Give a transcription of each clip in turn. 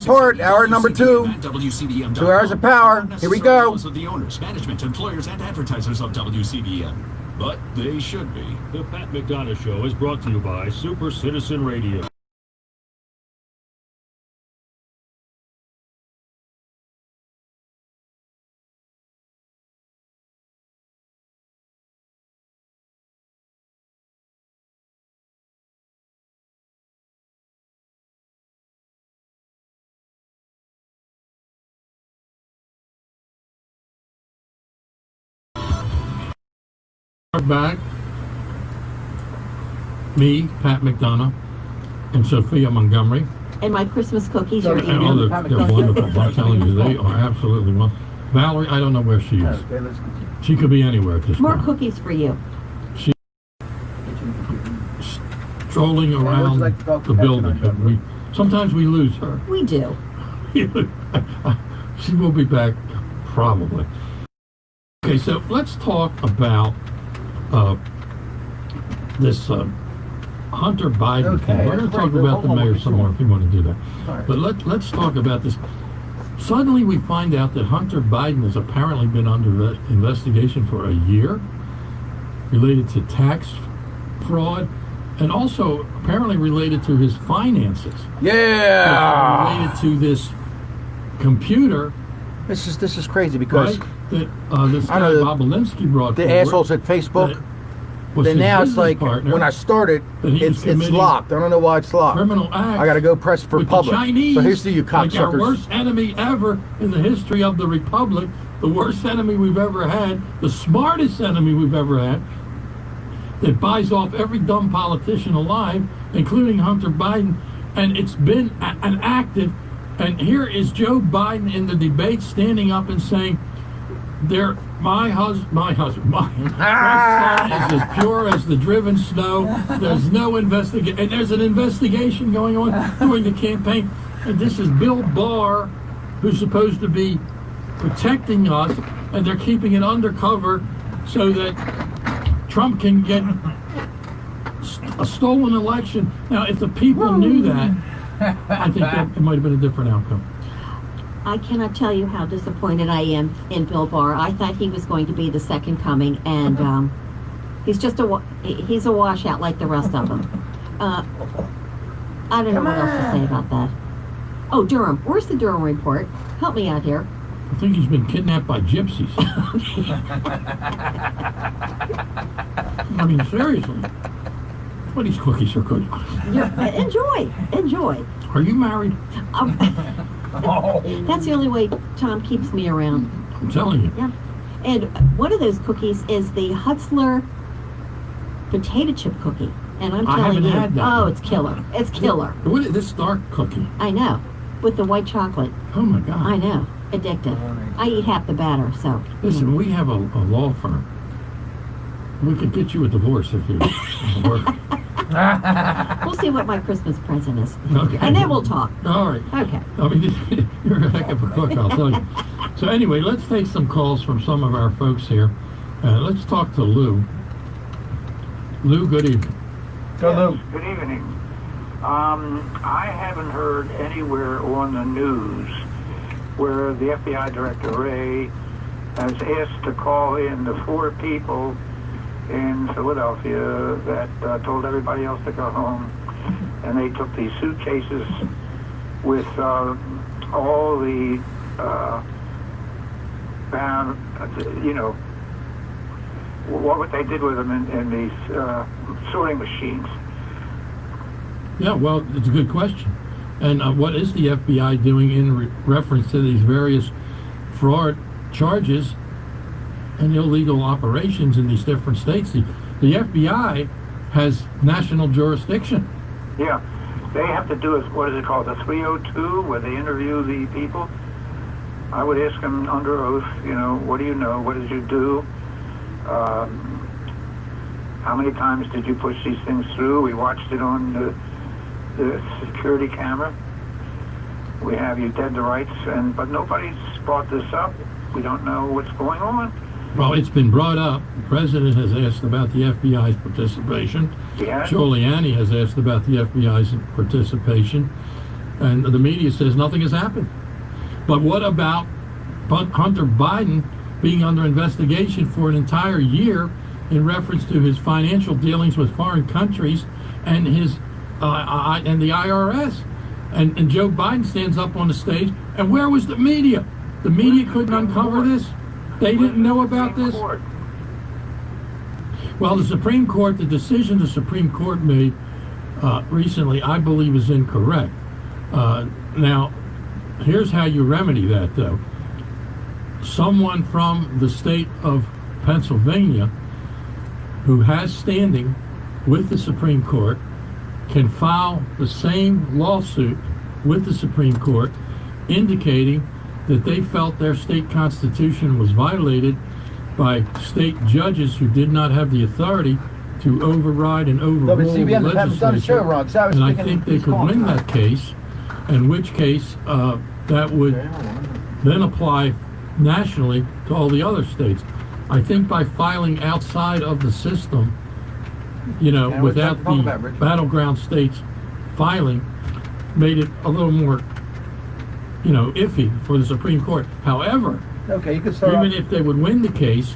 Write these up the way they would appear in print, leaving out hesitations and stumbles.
report, hour number 2. 2 hours of power. Here we go. Of the owners, management, employers, and advertisers of WCBM. But they should be. The Pat McDonough Show is brought to you by Super Citizen Radio. Back, me, Pat McDonough, and Sophia Montgomery. And my Christmas cookies are eating. Oh, they're wonderful. I'm telling you, they are absolutely wonderful. Valerie, I don't know where she is. She could be anywhere at this More point. cookies for you. She's strolling around the building. Sometimes we lose her. We do. She will be back, probably. Okay, so let's talk about this Hunter Biden thing. We're going to talk about the mayor some more if you want to do that. Right. But let's talk about this. Suddenly we find out that Hunter Biden has apparently been under investigation for a year related to tax fraud and also apparently related to his finances. Yeah! Related to this computer. This is crazy because... Right? That this guy Bob Alinsky brought the assholes at Facebook. Then now it's like when I started, it's locked. I don't know why it's locked. Criminal acts. I got to go press for public. The Chinese, so here's to you cocksuckers. Like our worst enemy ever in the history of the republic, the worst enemy we've ever had, the smartest enemy we've ever had, that buys off every dumb politician alive, including Hunter Biden, and it's been an active. And here is Joe Biden in the debate standing up and saying, my son is as pure as the driven snow. There's no investigation, and there's an investigation going on during the campaign. And this is Bill Barr, who's supposed to be protecting us, and they're keeping it undercover so that Trump can get a stolen election. Now, if the people knew that, I think that it might have been a different outcome. I cannot tell you how disappointed I am in Bill Barr. I thought he was going to be the second coming, and he's just he's a washout like the rest of them. I don't know what else to say about that. Oh, Durham. Where's the Durham report? Help me out here. I think he's been kidnapped by gypsies. I mean, seriously. What these cookies are good. Enjoy. Are you married? That's the only way Tom keeps me around. I'm telling you. Yeah. And one of those cookies is the Hutzler potato chip cookie. And I'm telling you, had that. Oh, it's killer. It's killer. What is this dark cookie? I know. With the white chocolate. Oh my God. I know. Addictive. I eat half the batter, so. Listen, we have a law firm. We could get you a divorce if you work. We'll see what my Christmas present is. Okay. And then we'll talk. All right. Okay. I mean, you're a heck of a cook, I'll tell you. So anyway, let's take some calls from some of our folks here. Let's talk to Lou. Lou, good evening. Lou. Good evening. I haven't heard anywhere on the news where the FBI Director Ray has asked to call in the 4 people in Philadelphia that told everybody else to go home, and they took these suitcases with all the what they did with them in these sorting machines. Yeah, well, it's a good question. And what is the FBI doing in reference to these various fraud charges and illegal operations in these different states? The FBI has national jurisdiction. Yeah, they have to do what is it called, the 302, where they interview the people. I would ask them under oath, what do you know? What did you do? How many times did you push these things through? We watched it on the security camera. We have you dead to rights, but nobody's brought this up. We don't know what's going on. Well, it's been brought up. The president has asked about the FBI's participation. Yeah. Giuliani has asked about the FBI's participation. And the media says nothing has happened. But what about Hunter Biden being under investigation for an entire year in reference to his financial dealings with foreign countries and his and the IRS? And Joe Biden stands up on the stage, and where was the media? The media couldn't uncover this? They didn't know about this? Well, the Supreme Court, the decision the Supreme Court made recently, I believe is incorrect. Now, here's how you remedy that, though. Someone from the state of Pennsylvania who has standing with the Supreme Court can file the same lawsuit with the Supreme Court, indicating that they felt their state constitution was violated by state judges who did not have the authority to override and overrule the legislature. And I think they could win that case, in which case that would then apply nationally to all the other states. I think by filing outside of the system, you know, without the battleground states filing, made it a little more, you know, iffy for the Supreme Court. However, you can start even if they would win the case,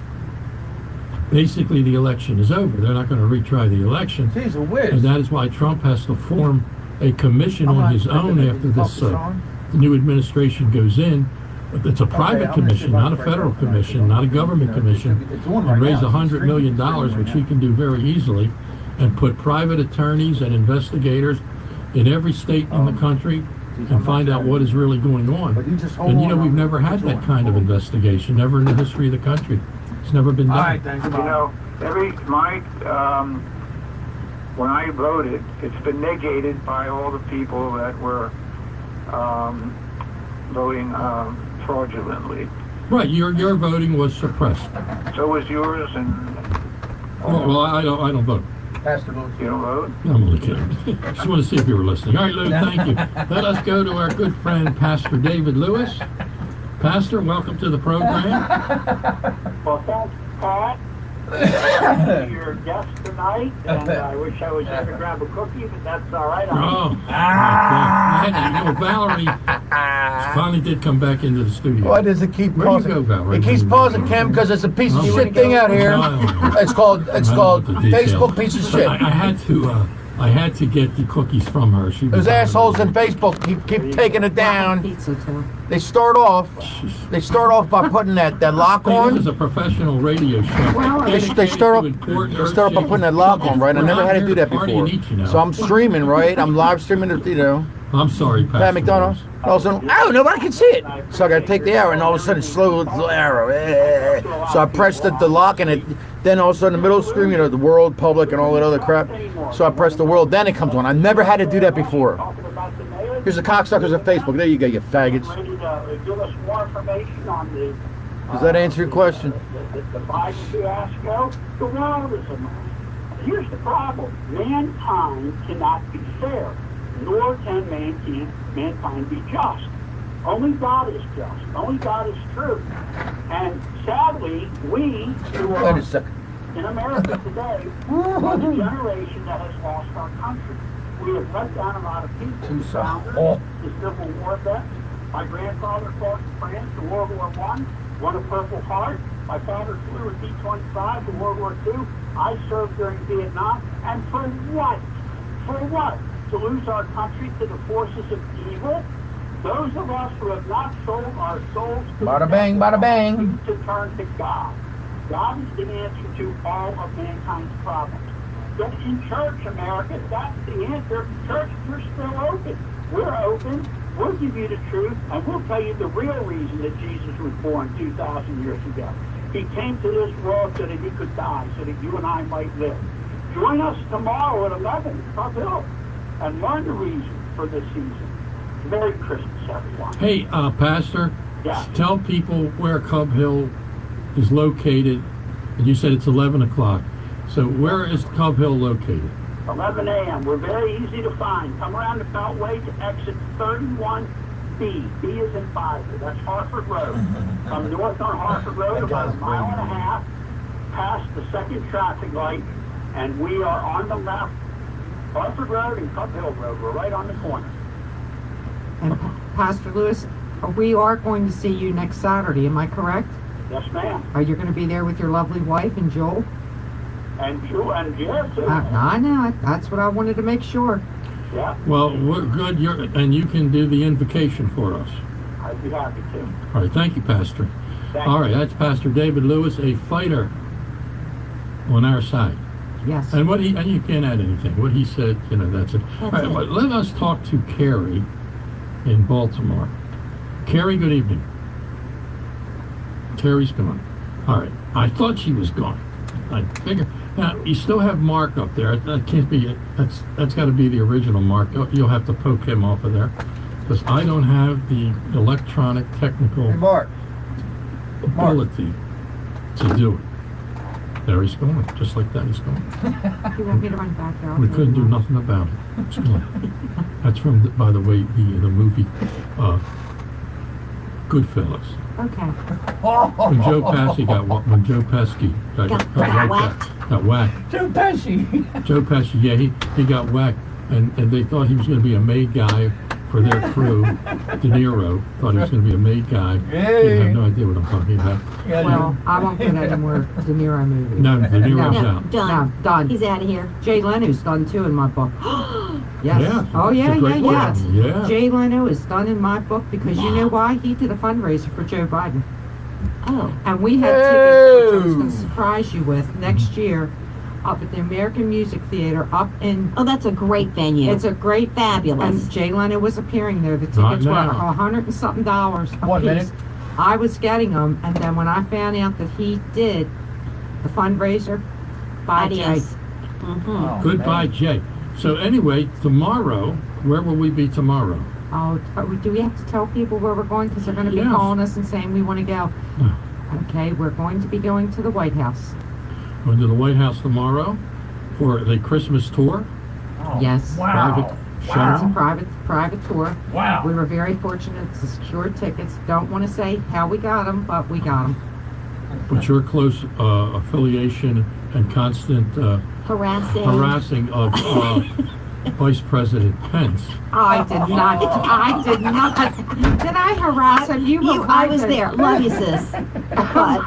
basically the election is over. They're not going to retry the election. Jeez, a whiz. And that is why Trump has to form a commission on his own after this the new administration goes in. It's a private commission, not a federal commission, not a government commission, and raise $100 million, which he can do very easily, and put private attorneys and investigators in every state in the country and find out what is really going on. And you know, we've never had that kind of investigation, never in the history of the country. It's never been done. You know, when I voted, it's been negated by all the people that were voting fraudulently. Right, your voting was suppressed. So was yours, and Well, I don't vote. Pastor votes. You don't vote? I'm only kidding. Just want to see if you were listening. All right, Lou, thank you. Let us go to our good friend, Pastor David Lewis. Pastor, welcome to the program. Well, thanks, Pat. Your guest tonight, and I wish I was here to grab a cookie, but that's all right. Valerie finally did come back into the studio. Why does it keep Where pausing? you go, Valerie? It keeps pausing, Cam, because it's a piece of Oh. shit thing out here. No. It's called I don't know the details. Facebook piece of shit. I had to get the cookies from her. She was Those assholes in Facebook keep taking it down. Pizza too. They start off by putting that lock Hey, this is on. a professional radio show. They start off by putting that lock on, right? I never had to do that before. So I'm streaming, right? I'm live streaming it, you know. I'm sorry, Pastor. Pat McDonough. All of a sudden, oh, nobody can see it. So I got to take the arrow, and all of a sudden, slow the arrow. So I pressed the lock, and it. Then all of a sudden, in the middle of the screen, you know, the world, public, and all that other crap. So I pressed the world, then it comes on. I never had to do that before. Here's the cocksuckers of Facebook. There you go, you faggots. Give us more information on the. Does that answer your question? The Biden fiasco. The world is a mess. Here's the problem: mankind cannot be fair, nor can mankind be just. Only God is just. Only God is true. And sadly, we who are Wait a second. in America today are the generation that has lost our country. We have let down a lot of people. The founders, the Civil War vets. My grandfather fought in France in World War I, won a Purple Heart. My father flew a B-25 in World War II. I served during Vietnam. And for what? For what? To lose our country to the forces of evil? Those of us who have not sold our souls to Bada bang, bada bang. to turn to God. God is the answer to all of mankind's problems. Get in church, America. That's the answer. Church, we're still open. We're open. We'll give you the truth, and we'll tell you the real reason that Jesus was born 2,000 years ago. He came to this world so that he could die, so that you and I might live. Join us tomorrow at 11, Cub Hill, and learn the reason for this season. Merry Christmas, everyone. Hey, Pastor, Yeah. tell people where Cub Hill is located. And you said it's 11 o'clock. So where is Cub Hill located? 11 a.m. We're very easy to find. Come around the Beltway to exit 31B. B is in Pfizer. That's Harford Road. Come north on Harford Road about a mile and a half past the second traffic light, and we are on the left. Harford Road and Cub Hill Road. We're right on the corner. And Pastor Lewis, we are going to see you next Saturday, am I correct? Yes, ma'am. Are you going to be there with your lovely wife and Joel? And you and Jess. I know, that's what I wanted to make sure. Yeah, Well, we're good. And you can do the invocation for us. I'd be happy to. All right, thank you, Pastor. Thank All you. right, that's Pastor David Lewis, a fighter on our side. Yes. And and you can't add anything. What he said, that's it. All right, it. but let us talk to Carrie in Baltimore. Carrie, good evening. Carrie's gone. All right, I thought she was gone. I figured. Now you still have Mark up there. That can't be it. That's got to be the original Mark. You'll have to poke him off of there because I don't have the electronic technical Hey, Mark. ability to do it. There he's going, just like that he's going. You want me to run back there? We couldn't do nothing about it. It's going. That's from, by the way, the movie Goodfellas. Okay. When Joe Pesci got whacked. Joe Pesci. Joe Pesci, yeah, he got whacked, and they thought he was going to be a made guy for their crew. De Niro thought he was going to be a made guy. He had no idea what I'm talking about. Well, I won't get any more De Niro movies. No, De Niro's No, out. done. No, done. He's out of here. Jay Leno's done too in my book. Yes. Yeah, Oh it's a yeah, great yeah. one. Yeah. Jay Leno is done in my book because you know why? He did a fundraiser for Joe Biden. Oh. And we had tickets, which I was going to surprise you with, next year up at the American Music Theater up in... Oh, that's a great venue. It's a great... Fabulous. And Jay Leno was appearing there. The Not tickets were now. $100 and something a One piece. minute. I was getting them, and then when I found out that he did the fundraiser, bye Jay. Adios. Mm-hmm. Oh, Goodbye, man. Jay. So anyway, tomorrow, where will we be tomorrow? Oh, do we have to tell people where we're going? Because they're going to be Yes. calling us and saying we want to go. Yeah. Okay, we're going to be going to the White House. Going to the White House tomorrow for the Christmas tour. Yes. Private It's a shuttle. private tour. Wow. We were very fortunate to secure tickets. Don't want to say how we got them, but we got them. But your close affiliation and constant harassing of Vice President Pence. I did not. Did I harass him? I was there. Love you, sis. But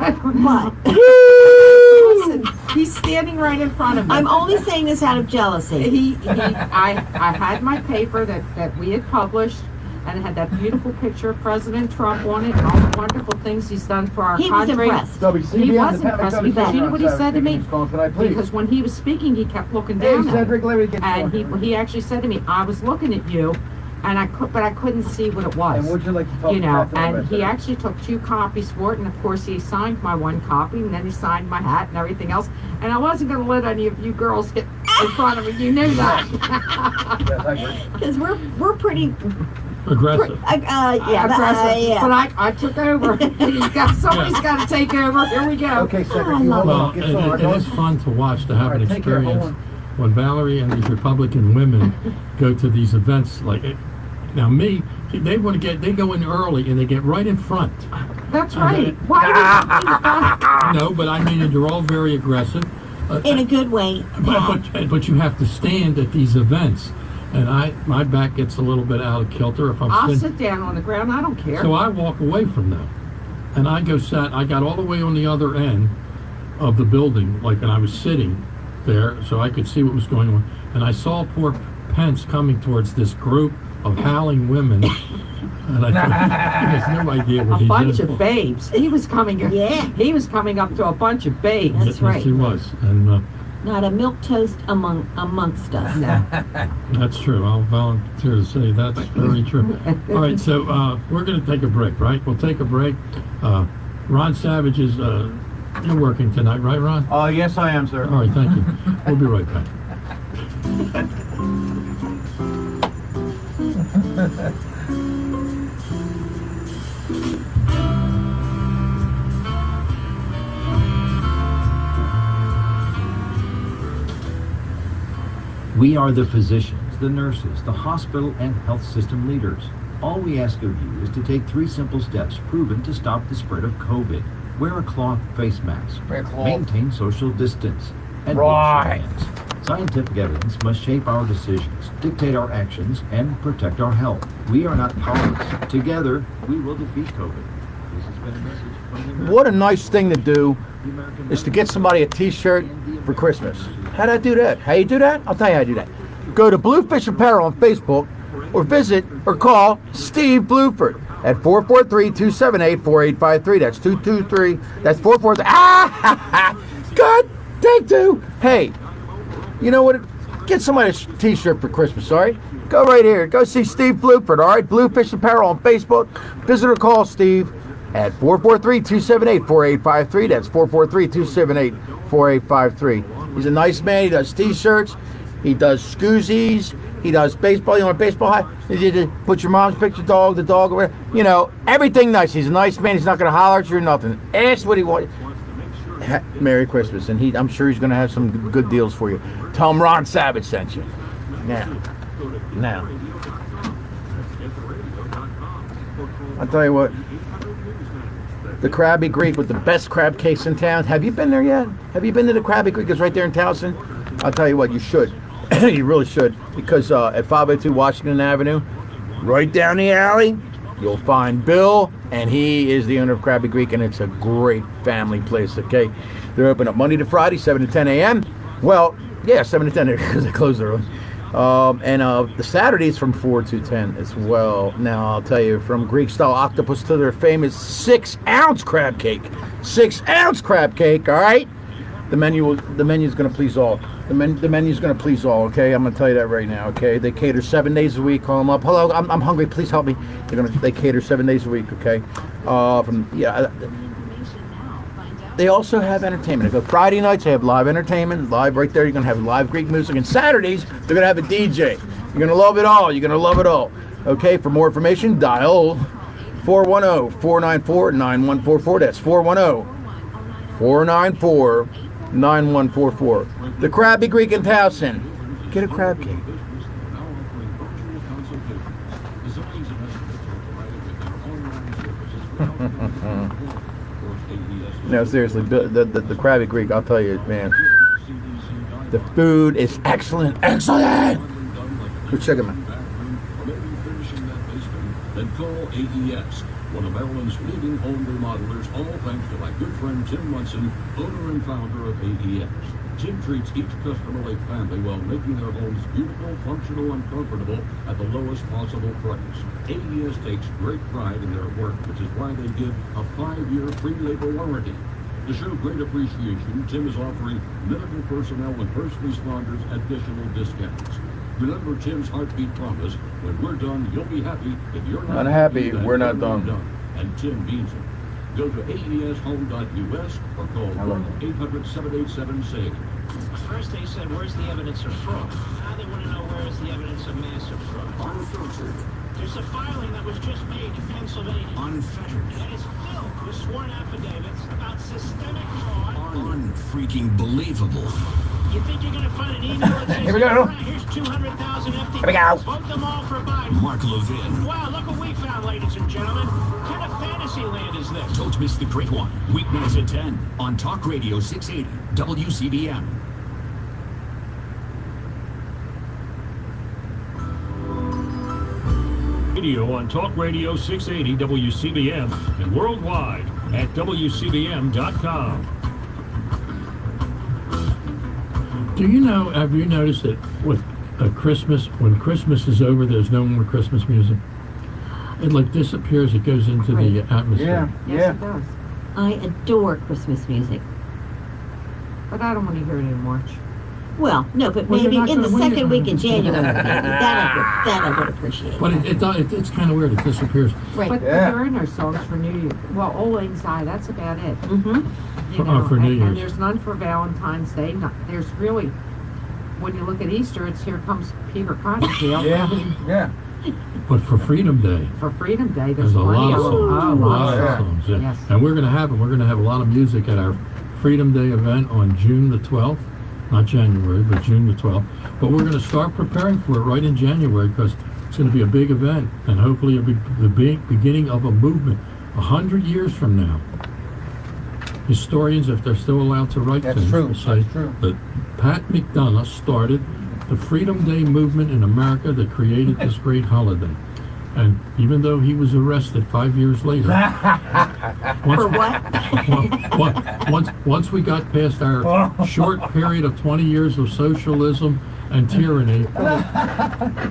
Listen, he's standing right in front of me. I'm only saying this out of jealousy. I had my paper that we had published, and it had that beautiful picture of President Trump on it and all the wonderful things he's done for our He was country. impressed. He was impressed because you know what he said to me? Because Because when he was speaking, he kept looking Hey, down at Cedric, me. let me get And you. he actually said to me, I was looking at you, and I couldn't see what it was. And would you like to talk You know, about that and about he that? actually took 2 copies for it, and of course he signed my 1 copy, and then he signed my hat and everything else. And I wasn't going to let any of you girls get in front of me. You knew that. Yes, I agree. Because we're pretty... Aggressive. yeah. Aggressive. Yeah. But I took over. Somebody's got to take over. Here we go. Okay, Cedric, I you love hold Well, on. Get started. it is fun to watch, to have an All right, take care, hold experience when Valerie and these Republican women go to these events. Now me, they go in early and they get right in front. That's right. Why No, but I mean, they're all very aggressive. In a good way. But you have to stand at these events, and my back gets a little bit out of kilter if I'm I'll sitting. sit down on the ground. I don't care. So I walk away from them, and I got all the way on the other end of the building, and I was sitting there, so I could see what was going on, and I saw poor Pence coming towards this group of howling women, and I thought, he has no idea what a he's bunch in of for. babes. He was coming. Yeah. He was coming up to a bunch of babes. That's right. Yes, he was, and Not a milquetoast amongst us. No. that's true. I'll volunteer to say that's very true. All right, so we're going to take a break, right? We'll take a break. Ron Savage is you're working tonight, right, Ron? Yes, I am, sir. All right, thank you. We'll be right back. We are the physicians, the nurses, the hospital and health system leaders. All we ask of you is to take 3 simple steps proven to stop the spread of COVID. Wear a cloth face mask, Wear a cloth. maintain social distance, and wash your Right. hands. Scientific evidence must shape our decisions, dictate our actions, and protect our health. We are not powerless. Together, we will defeat COVID. This has been a message from the American What a nice thing to do the American is to get somebody a t-shirt for Christmas. How'd I do that? How you do that? I'll tell you how I do that. Go to Bluefish Apparel on Facebook or visit or call Steve Bluford at 443-278-4853. That's 223. That's 443. God, take two. Hey, you know what? Get somebody a t-shirt for Christmas, all right? Go right here. Go see Steve Bluford, all right? Bluefish Apparel on Facebook. Visit or call Steve at 443-278-4853. That's 443-278-4853. He's a nice man. He does t-shirts. He does scoozies. He does baseball. You want a baseball hat? You put your mom's picture, the dog, or whatever. You know, everything nice. He's a nice man. He's not going to holler at you or nothing. Ask what he wants. Merry Christmas. And I'm sure he's going to have some good deals for you. Tell him Ron Savage sent you. Now. I'll tell you what. The Krabby Greek with the best crab cakes in town. Have you been there yet? Have you been to the Krabby Greek? It's right there in Towson. I'll tell you what, you should. You really should. Because at 502 Washington Avenue, right down the alley, you'll find Bill, and he is the owner of Krabby Greek, and it's a great family place, okay? They're open up Monday to Friday, 7 to 10 a.m. Well, yeah, 7 to 10 because they close early. And the Saturdays from 4 to 10 as well. Now, I'll tell you, from Greek-style octopus to their famous 6-ounce crab cake. 6-ounce crab cake, all right? The menu's going to please all. The menu's going to please all, okay? I'm going to tell you that right now, okay? They cater 7 days a week. Call them up. Hello, I'm hungry. Please help me. They cater 7 days a week, okay? They also have entertainment. They go Friday nights, they have live entertainment. Live right there, you're going to have live Greek music. And Saturdays, they're going to have a DJ. You're going to love it all. You're going to love it all. Okay, for more information, dial 410-494-9144. That's 410-494-9144. The Krabby Greek in Towson. Get a crab cake. No, seriously, the Krabby Greek, I'll tell you, man, the food is excellent. Excellent! Go check them out. Then call AES, one of Maryland's leading home remodelers, all thanks to my good friend Tim Munson, owner and founder of AES. Tim treats each customer like family while making their homes beautiful, functional, and comfortable at the lowest possible price. AES takes great pride in their work, which is why they give a 5-year free labor warranty. To show great appreciation, Tim is offering medical personnel and first responders additional discounts. Remember Tim's heartbeat promise: when we're done, you'll be happy. If you're not happy, we're not done. And Tim means it. Go to aeshome.us or call 1-800-787-SAVE. First they said, where's the evidence of fraud? Now they want to know where's the evidence of massive fraud. Unfiltered. There's a filing that was just made in Pennsylvania. Unfettered. And it's filled with sworn affidavits about systemic fraud. Unfreaking believable. You think you're going to find an email that says, Here we go. Here's 200,000 empty Here we go. ballots. Vote them all for Biden. Mark Levin. Wow, look what we found, ladies and gentlemen. What kind of fantasy land is this? Don't miss the great one. Weeknights at 10 on Talk Radio 680 WCBM. Radio on Talk Radio 680 WCBM and worldwide at WCBM.com. Do you know, have you noticed that with Christmas, when Christmas is over, there's no more Christmas music? It like disappears, it goes into the atmosphere. Yes, it does. I adore Christmas music. But I don't want to hear it in March. Well, no, but Well, you're maybe not in the gonna win second it. week in January. that I would appreciate. But it's kind of weird, it disappears. Right. But there are no songs for New Year. Well, Old Lang Syne, that's about it. Mm-hmm. You know, For New and Year's. there's none for Valentine's Day. There's really, when you look at Easter, it's Here Comes Peter Cottontail. I mean, Yeah. But for Freedom Day, for Freedom Day, there's there's a plenty lot of of songs. them. A Oh, lot wow. of songs, yeah. Yes. And we're going to have them. We're going to have a lot of music at our Freedom Day event on June the 12th. Not January, but June the 12th. But we're going to start preparing for it right in January because it's going to be a big event. And hopefully it'll be the big beginning of a movement 100 years from now. historians, if they're still allowed to write That's things, true. will say That's true. that Pat McDonough started the Freedom Day movement in America that created this great holiday. And even though he was arrested 5 years later, For what? once we got past our short period of 20 years of socialism and tyranny,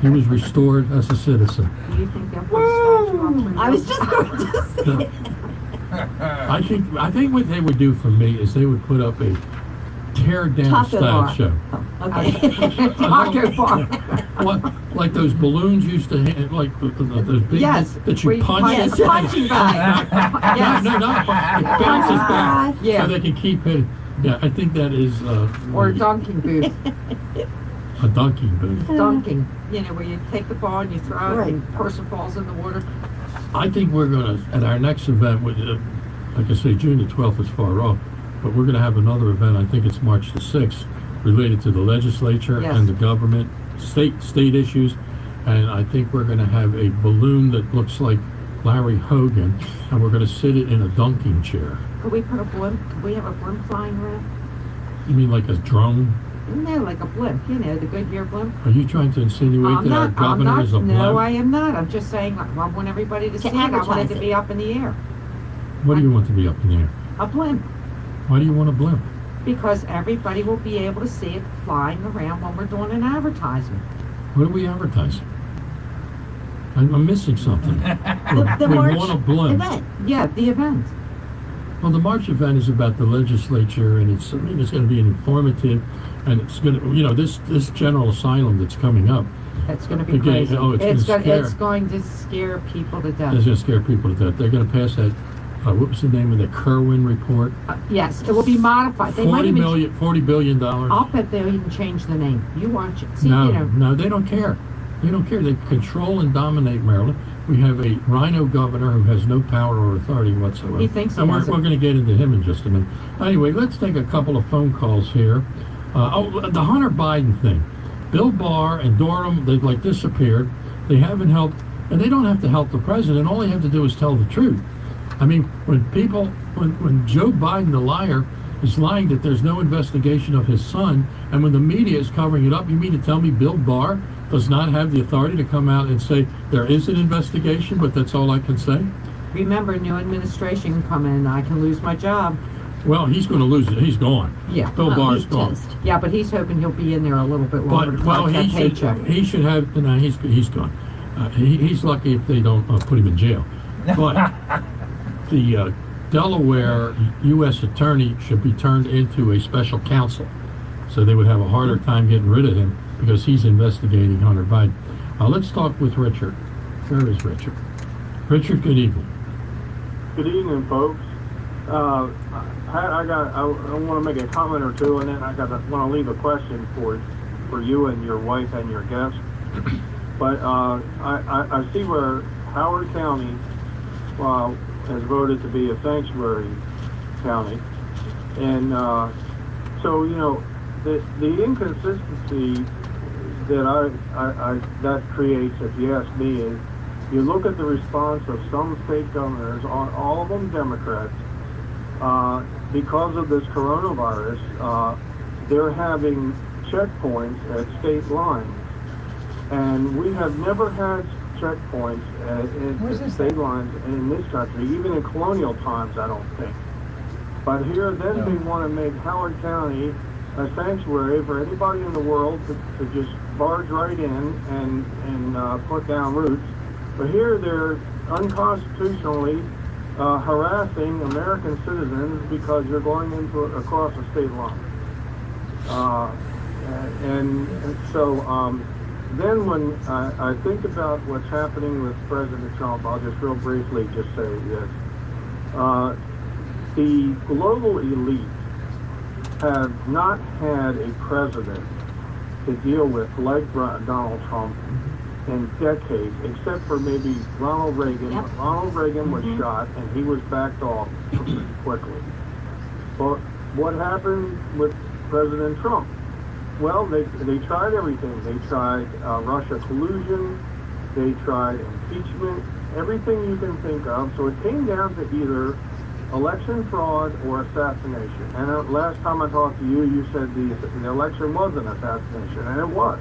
he was restored as a citizen. Do you think they'll put a statue up for I you? was just going to say. I think what they would do for me is they would put up a tear down Taco bar. statue. Okay. Taco bar. What, like those balloons used to hand, like those big Yes, that where you you punch. punch- Yes. punching bag. Yes. No, it bounces back, Yeah. so they can keep it. Yeah, I think that is Or a dunking booth. a dunking booth. Dunking. You know, where you take the ball and you throw it Right. and the person falls in the water. I think we're gonna at our next event, like I say, June the 12th is far off, but we're gonna have another event. I think it's March the 6th, related to the legislature Yes. and the government, state issues, and I think we're gonna have a balloon that looks like Larry Hogan, and we're gonna sit it in a dunking chair. Could we put a blimp? Could we have a blimp flying around? You mean like a drone? No, like a blimp. You know, the Goodyear blimp. Are you trying to insinuate that our governor is a blimp? No, I am not. I'm just saying, I want everybody to see it. I want it advertise to it. be up in the air. What do you want to be up in the air? A blimp. Why do you want a blimp? Because everybody will be able to see it flying around when we're doing an advertisement. What are we advertising? I'm missing something. The we March want a blimp. event. Yeah, the event. Well, the March event is about the legislature, and it's going to be informative, and it's going to, this general asylum that's coming up It's going to be Again, crazy. oh, it's gonna scare. It's going to scare people to death. is going to scare people to death. They're going to pass that. What was the name of the Kerwin report? Yes, it will be modified. They might even. $40 billion. I'll bet they'll even change the name. You watch it. See, No, they don't care. They don't care. They control and dominate Maryland. We have a rhino governor who has no power or authority whatsoever. He thinks he and has we're it. going to get into him in just a minute. Anyway, let's take a couple of phone calls here. The Hunter Biden thing. Bill Barr and Durham, they've like disappeared. They haven't helped, and they don't have to help the president. All they have to do is tell the truth. I mean, when Joe Biden, the liar, is lying that there's no investigation of his son, and when the media is covering it up, you mean to tell me Bill Barr does not have the authority to come out and say there is an investigation, but that's all I can say? Remember, new administration can come in and I can lose my job. Well, he's going to lose it. He's gone. Yeah. Bill Barr's He's gone. toast. Yeah, but he's hoping he'll be in there a little bit longer But to well, collect that paycheck. he should have. No, he's gone. He's lucky if they don't put him in jail. But the Delaware U.S. attorney should be turned into a special counsel, so they would have a harder time getting rid of him because he's investigating Hunter Biden. Let's talk with Richard. Where is Richard? Richard, good evening. Good evening, folks. I want to make a comment or two, and then I want to leave a question for you and your wife and your guest. But I see where Howard County has voted to be a sanctuary county, and so the inconsistency that creates, if you ask me, is you look at the response of some state governors, all of them Democrats, because of this coronavirus, they're having checkpoints at state lines. And we have never had checkpoints at state lines in this country, even in colonial times, I don't think. But here, then they want to make Howard County a sanctuary for anybody in the world to just barge right in and put down roots. But here they're unconstitutionally harassing American citizens because you're going across a state line. Then when I think about what's happening with President Trump, I'll just real briefly just say this. The global elite have not had a president to deal with like Donald Trump in decades, except for maybe Ronald Reagan. Yep. Ronald Reagan was shot and he was backed off quickly. But what happened with President Trump? Well, they tried everything. They tried Russia collusion. They tried impeachment, everything you can think of. So it came down to either election fraud or assassination. And last time I talked to you, you said the election was an assassination, and it was.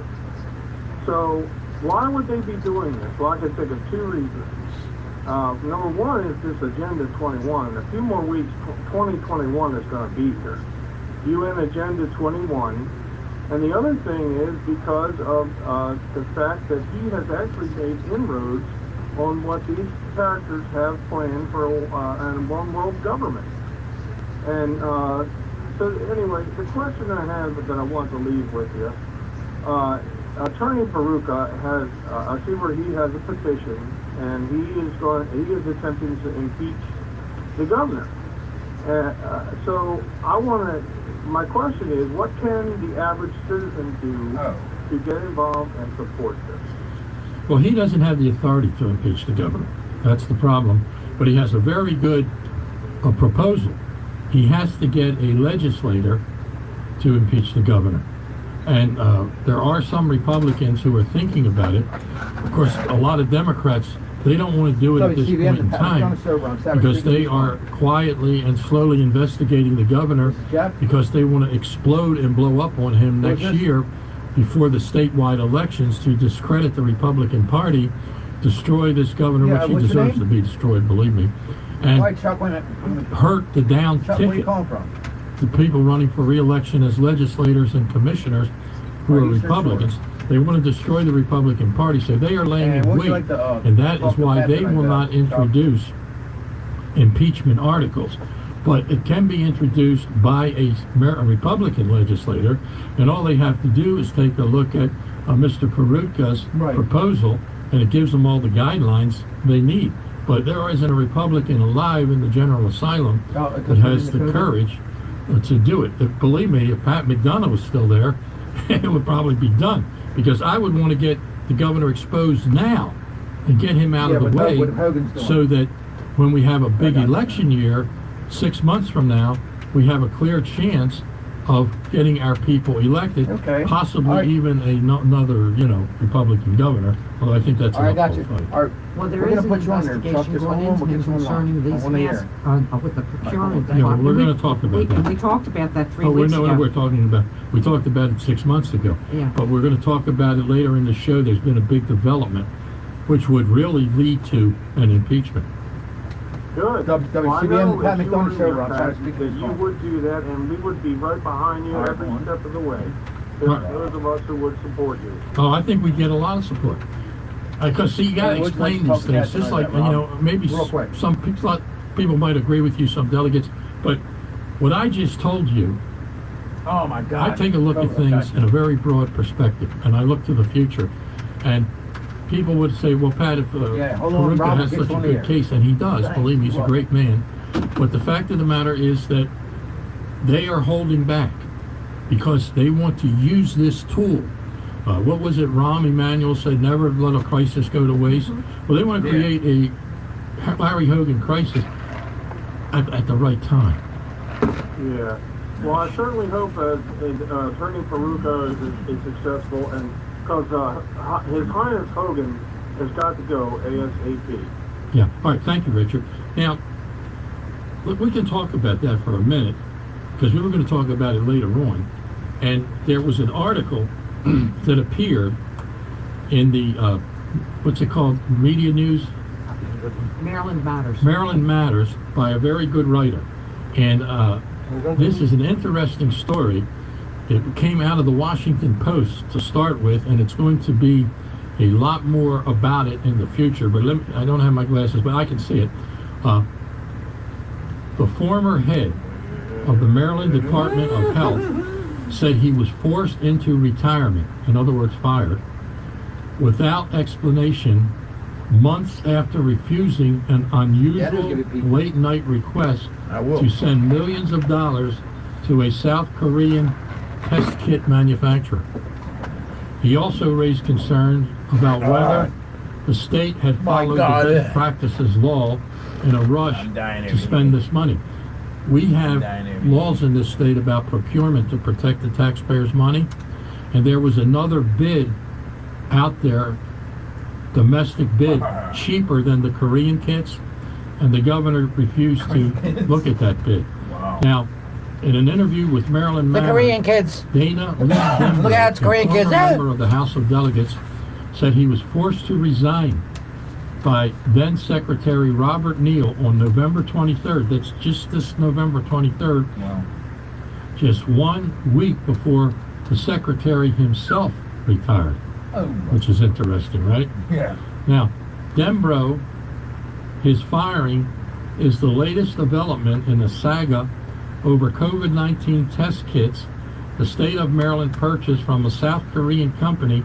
So why would they be doing this? Well, I can think of two reasons. Number one is this Agenda 21. In a few more weeks, 2021 is going to be here. UN Agenda 21. And the other thing is because of the fact that he has actually made inroads on what these characters have planned for a one world government. And so anyway, the question I have that I want to leave with you, Attorney Peruka has, I see where he has a petition, and he is attempting to impeach the governor. So my question is, what can the average citizen do to get involved and support this? Well, he doesn't have the authority to impeach the governor. That's the problem. But he has a very good proposal. He has to get a legislator to impeach the governor. And there are some Republicans who are thinking about it. Of course, a lot of Democrats, they don't want to do it at this point in time because they are quietly and slowly investigating the governor because they want to explode and blow up on him next year before the statewide elections to discredit the Republican Party, destroy this governor, which he deserves to be destroyed, believe me, and hurt the down ticket. The people running for re-election as legislators and commissioners who are Republicans. They want to destroy the Republican Party, so they are laying in wait, and that is why they will not introduce impeachment articles. But it can be introduced by a Republican legislator, and all they have to do is take a look at Mr. Peruka's proposal, and it gives them all the guidelines they need. But there isn't a Republican alive in the General Asylum that has the courage to do it. Believe me, if Pat McDONOUGh was still there, it would probably be done. Because I would want to get the governor exposed now and get him out of the way so that when we have a big election year, 6 months from now, we have a clear chance of getting our people elected, possibly even another, Republican governor. Although I think that's I got you. Well, there is an investigation going into him concerning these masks with the procurement. Yeah, well, we're going to talk about that. We talked about that 3 weeks ago. We talked about it 6 months ago. Yeah. But we're going to talk about it later in the show. There's been a big development, which would really lead to an impeachment. Good. WCBM, Pat McDonough show, Ron. That you would do that, and we would be right behind you every step of the way. Those of us who would support you. Oh, I think we get a lot of support. Because, see, you got to explain these things. Just like, maybe some people might agree with you, some delegates. But what I just told you, oh my God, I take a look at things in a very broad perspective, and I look to the future. And people would say, well, Pat, if Peruka has such a good case, and he does, believe me, he's a great man. But the fact of the matter is that they are holding back because they want to use this tool. What was it Rahm Emanuel said, never let a crisis go to waste? Well, they want to create a Larry Hogan crisis at the right time. Yeah. Well, I certainly hope Attorney Peruka is successful, and because His Highness Hogan has got to go ASAP. Yeah. All right. Thank you, Richard. Now, look, we can talk about that for a minute because we were going to talk about it later on. And there was an article that appeared in the, what's it called, Media News? Maryland Matters. Maryland Matters by a very good writer. And this is an interesting story. It came out of the Washington Post to start with, and it's going to be a lot more about it in the future. But I don't have my glasses, but I can see it. The former head of the Maryland Department of Health said he was forced into retirement, in other words, fired, without explanation months after refusing an unusual late-night request to send millions of dollars to a South Korean test kit manufacturer. He also raised concerns about whether the state had followed the best practices law in a rush to spend this money. We have laws in this state about procurement to protect the taxpayers' money, and there was another bid out there, domestic bid, cheaper than the Korean kits, and the governor refused to look at that bid. Wow. Now, in an interview with Marilyn The Manor, Korean kids. Dana Lee Denbrough, Look out, it's a Korean former kids. member of the House of Delegates, said he was forced to resign by then Secretary Robert Neal on November 23rd. That's just this November 23rd, Wow. just 1 week before the Secretary himself retired, Oh. which is interesting, right? Yeah. Now, Denbrough, his firing is the latest development in the saga over COVID-19 test kits the state of Maryland purchased from a South Korean company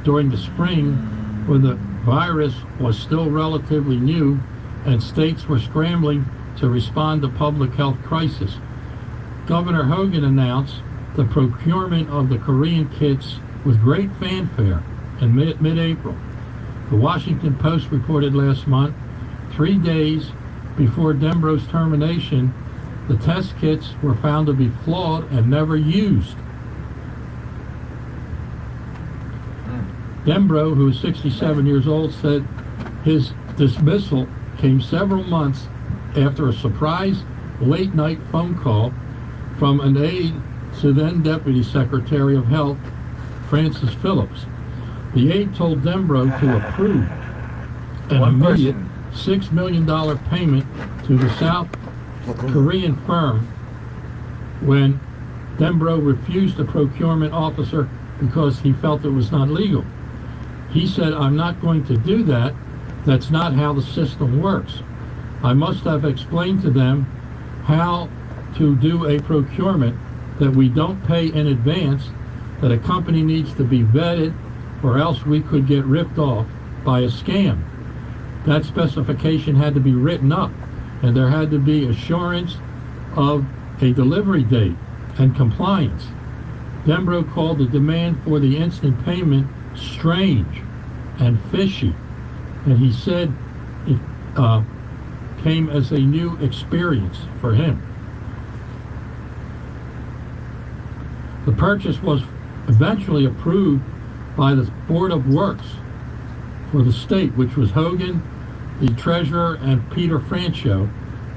during the spring when the virus was still relatively new and states were scrambling to respond to public health crisis. Governor Hogan announced the procurement of the Korean kits with great fanfare in mid-April. The Washington Post reported last month, 3 days before Denbrough's termination, the test kits were found to be flawed and never used. Denbrough, who is 67 years old, said his dismissal came several months after a surprise late-night phone call from an aide to then Deputy Secretary of Health, Francis Phillips. The aide told Denbrough to approve an immediate $6 million payment to the South Korean firm when Denbrough refused the procurement officer because he felt it was not legal. He said, "I'm not going to do that. That's not how the system works. I must have explained to them how to do a procurement, that we don't pay in advance, that a company needs to be vetted, or else we could get ripped off by a scam. That specification had to be written up, and there had to be assurance of a delivery date and compliance." Denbrough called the demand for the instant payment strange and fishy, and he said it came as a new experience for him. The purchase was eventually approved by the Board of Works for the state, which was Hogan, the treasurer, and Peter Francho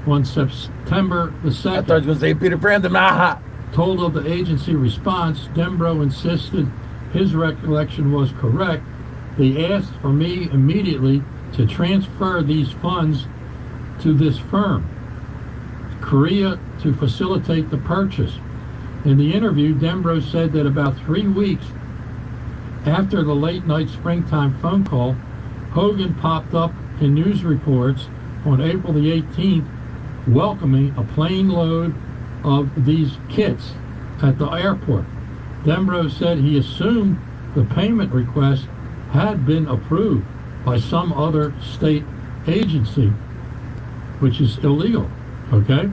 on September the 2nd. I thought you were going to say Peter Frampton. Aha. Told of the agency response, Denbrough insisted his recollection was correct. They asked for me immediately to transfer these funds to this firm, Korea, to facilitate the purchase. In the interview, Denbrough said that about 3 weeks after the late-night springtime phone call, Hogan popped up in news reports on April the 18th welcoming a plane load of these kits at the airport. Denbrough said he assumed the payment request had been approved by some other state agency, which is illegal, okay?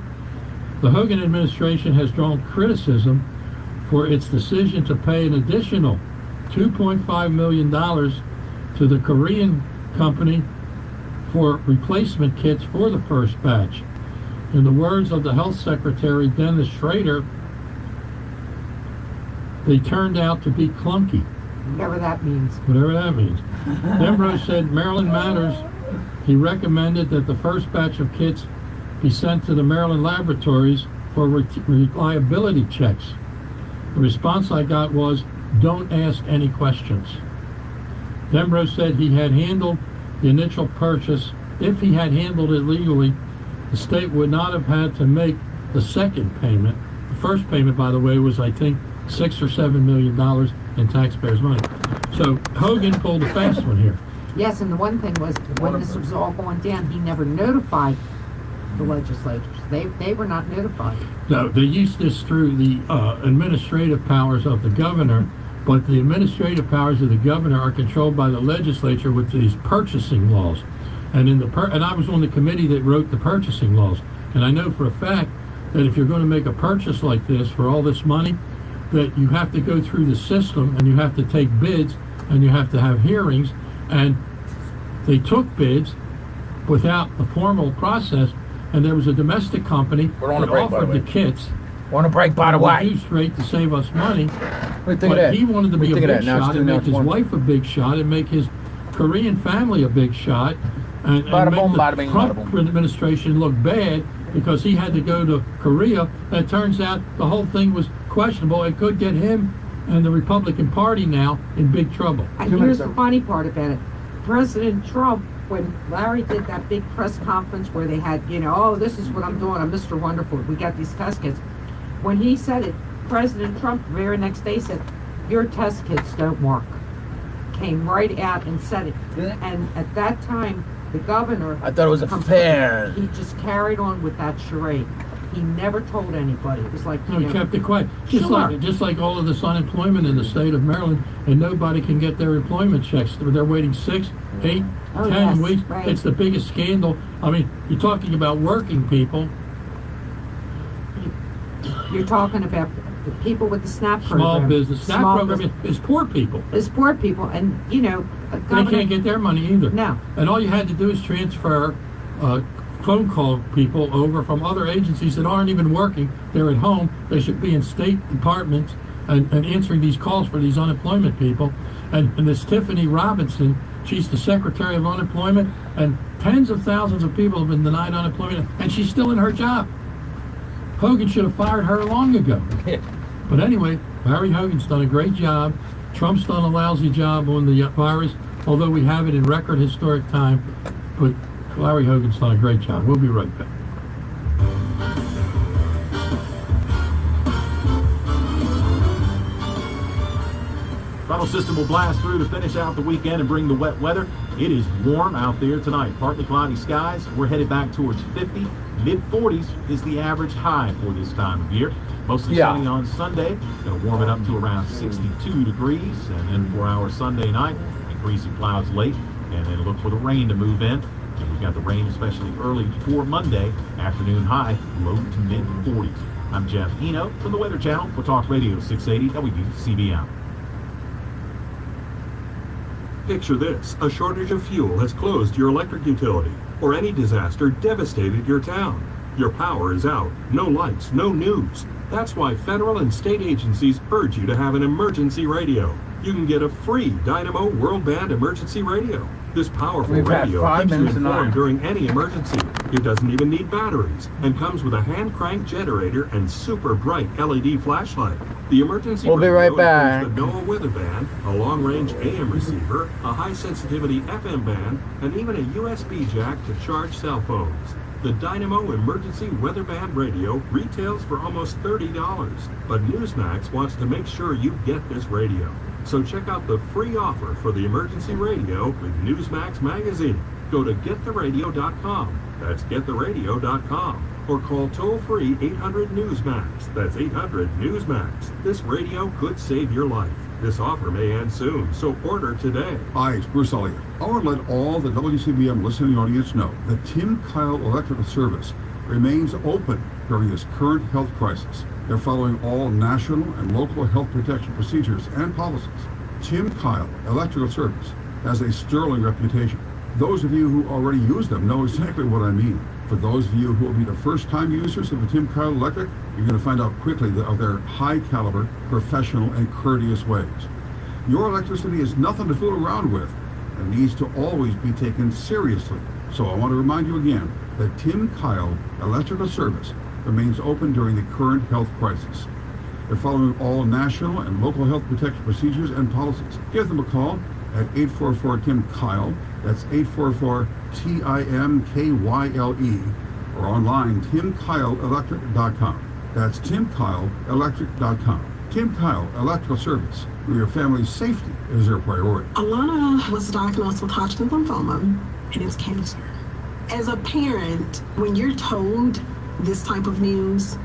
The Hogan administration has drawn criticism for its decision to pay an additional $2.5 million to the Korean company for replacement kits for the first batch. In the words of the Health Secretary, Dennis Schrader, they turned out to be clunky. Whatever that means. Whatever that means. Denbrough said Maryland matters. He recommended that the first batch of kits be sent to the Maryland laboratories for reliability checks. The response I got was, "Don't ask any questions." Denbrough said he had handled the initial purchase. If he had handled it legally, the state would not have had to make the second payment. The first payment, by the way, was, I think, $6 or $7 million in taxpayers' money. So Hogan pulled a fast one here. Yes, and the one thing was, when this was all going down, he never notified the legislators. They were not notified. No, they used this through the administrative powers of the governor, but the administrative powers of the governor are controlled by the legislature with these purchasing laws. And and I was on the committee that wrote the purchasing laws. And I know for a fact that if you're going to make a purchase like this for all this money, that you have to go through the system and you have to take bids and you have to have hearings. And they took bids without a formal process. And there was a domestic company that offered the kits On a break, by the way. reduced rate to save us money. What do you think of But that? he wanted to What do be you a think of big that? Now it's shot doing and that make his one. wife a big shot and make his Korean family a big shot. and Bada make boom, the bada bing, Trump bada boom. administration look bad because he had to go to Korea. And it turns out the whole thing was questionable. It could get him and the Republican Party now in big trouble. And here's the funny part about it. President Trump, when Larry did that big press conference where they had, oh, this is what I'm doing, I'm Mr. Wonderful, we got these test kits. When he said it, President Trump the very next day said, your test kits don't work. Came right out and said it. And at that time, the governor... I thought it was a fair. He just carried on with that charade. He never told anybody. It was like, He kept it quiet. Just like all of this unemployment in the state of Maryland, and nobody can get their employment checks. They're waiting 6, 8, 10 weeks. Right. It's the biggest scandal. I mean, you're talking about working people. You're talking about the people with the SNAP program. Small business. SNAP program is poor people. It's poor people, and They can't get their money either. No. And all you had to do is transfer phone call people over from other agencies that aren't even working. They're at home. They should be in state departments and answering these calls for these unemployment people. And this Tiffany Robinson, she's the Secretary of Unemployment, and tens of thousands of people have been denied unemployment, and she's still in her job. Hogan should have fired her long ago. But anyway, Larry Hogan's done a great job. Trump's done a lousy job on the virus, although we have it in record historic time. But Larry Hogan's done a great job. We'll be right back. Frontal system will blast through to finish out the weekend and bring the wet weather. It is warm out there tonight. Partly cloudy skies. We're headed back towards 50. Mid-40s is the average high for this time of year. Mostly sunny on Sunday. Going to warm it up to around 62 degrees. And then for our Sunday night, increasing clouds late. And then look for the rain to move in. And we've got the rain especially early for Monday. Afternoon high, low to mid-40s. I'm Jeff Eno from the Weather Channel for Talk Radio 680 WCBM. Picture this. A shortage of fuel has closed your electric utility, or any disaster devastated your town. Your power is out. No lights, no news. That's why federal and state agencies urge you to have an emergency radio. You can get a free Dynamo World Band emergency radio. This powerful radio keeps you informed during any emergency. It doesn't even need batteries and comes with a hand-cranked generator and super bright LED flashlight. The emergency radio includes the NOAA weather band, a long-range AM receiver, a high-sensitivity FM band, and even a USB jack to charge cell phones. The Dynamo Emergency Weather Band Radio retails for almost $30, but Newsmax wants to make sure you get this radio. So check out the free offer for the emergency radio with Newsmax magazine. Go to gettheradio.com. That's gettheradio.com. Or call toll-free 800-NEWSMAX. That's 800-NEWSMAX. This radio could save your life. This offer may end soon, so order today. Hi, it's Bruce Elliott. I want to let all the WCBM listening audience know that Tim Kyle Electrical Service remains open during this current health crisis. They're following all national and local health protection procedures and policies. Tim Kyle Electrical Service has a sterling reputation. Those of you who already use them know exactly what I mean. For those of you who will be the first-time users of the Tim Kyle Electric, you're going to find out quickly of their high-caliber, professional, and courteous ways. Your electricity is nothing to fool around with and needs to always be taken seriously. So I want to remind you again that Tim Kyle Electrical Service remains open during the current health crisis. They're following all national and local health protection procedures and policies. Give them a call at 844-TIM-KYLE. That's 844-TIMKYLE. Or online, timkyleelectric.com. That's timkyleelectric.com. Tim Kyle Electrical Service, where your family's safety is their priority. Alana was diagnosed with Hodgkin lymphoma, and it's cancer. As a parent, when you're told this type of news,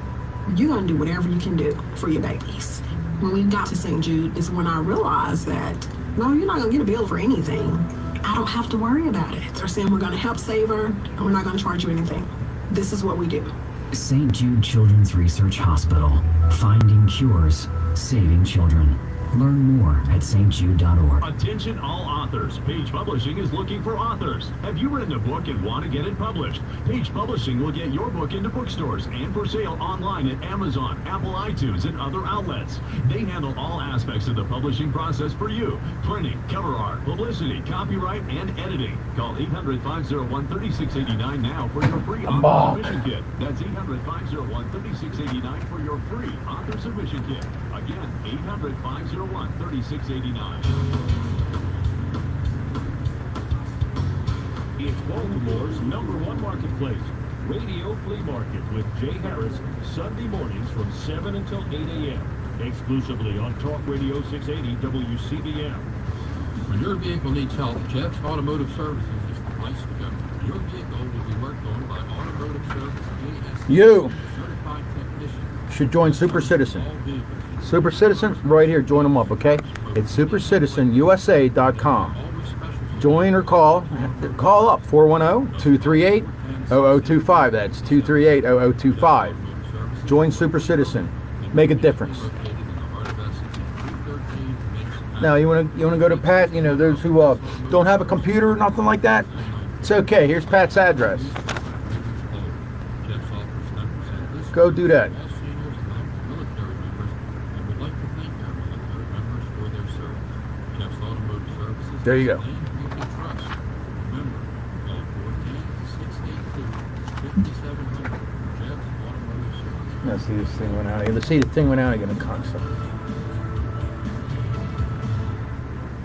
you're going to do whatever you can do for your babies. When we got to St. Jude is when I realized that, no, you're not going to get a bill for anything. I don't have to worry about it. They're saying we're going to help save her, and we're not going to charge you anything. This is what we do. St. Jude Children's Research Hospital. Finding cures, saving children. Learn more at stjude.org. Attention all authors. Page Publishing is looking for authors. Have you written a book and want to get it published? Page Publishing will get your book into bookstores and for sale online at Amazon, Apple iTunes, and other outlets. They handle all aspects of the publishing process for you. Printing, cover art, publicity, copyright, and editing. Call 800-501-3689 now for your free author submission kit. That's 800-501-3689 for your free author submission kit. Again, 800-501-3689. It's Baltimore's #1 marketplace, Radio Flea Market with Jay Harris, Sunday mornings from 7 until 8 a.m. Exclusively on Talk Radio 680 WCBM. When your vehicle needs help, Jeff's Automotive Services is the place to go. Your vehicle will be worked on by Automotive Service You certified technicians. should join Super Citizen. Super Citizen, right here, join them up, okay? It's supercitizenusa.com. Join or call up, 410-238-0025. That's 238-0025. Join Super Citizen. Make a difference. Now, you want to go to Pat, those who don't have a computer or nothing like that? It's okay. Here's Pat's address. Go do that. There you go. Now see this thing went out again. Let's see the thing went out again in console.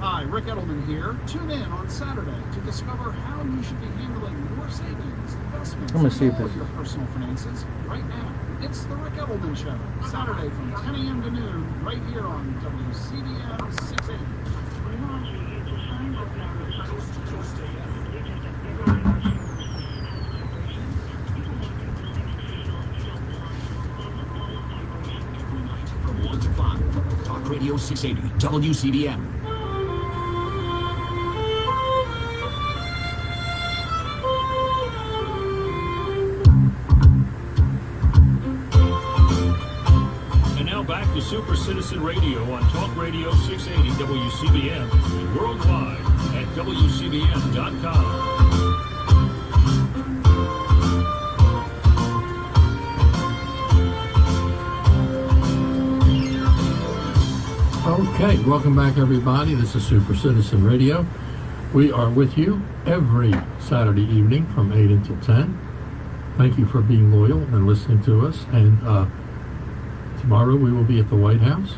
Hi, Rick Edelman here. Tune in on Saturday to discover how you should be handling your savings, investments, I'm gonna see if and all this- of your personal finances right now. It's the Rick Edelman Show, Saturday from 10 a.m. to noon, right here on WCBM 680. From 1 to 5, Talk Radio 680 WCBM. And now back to Super Citizen Radio on Talk Radio 680 WCBM and worldwide at WCBM.com. Okay, welcome back everybody. This is Super Citizen Radio. We are with you every Saturday evening from 8 until 10. Thank you for being loyal and listening to us. And tomorrow we will be at the White House.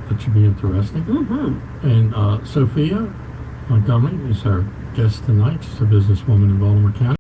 That should be interesting. And Sophia Montgomery is our guest tonight. She's a businesswoman in Baltimore County.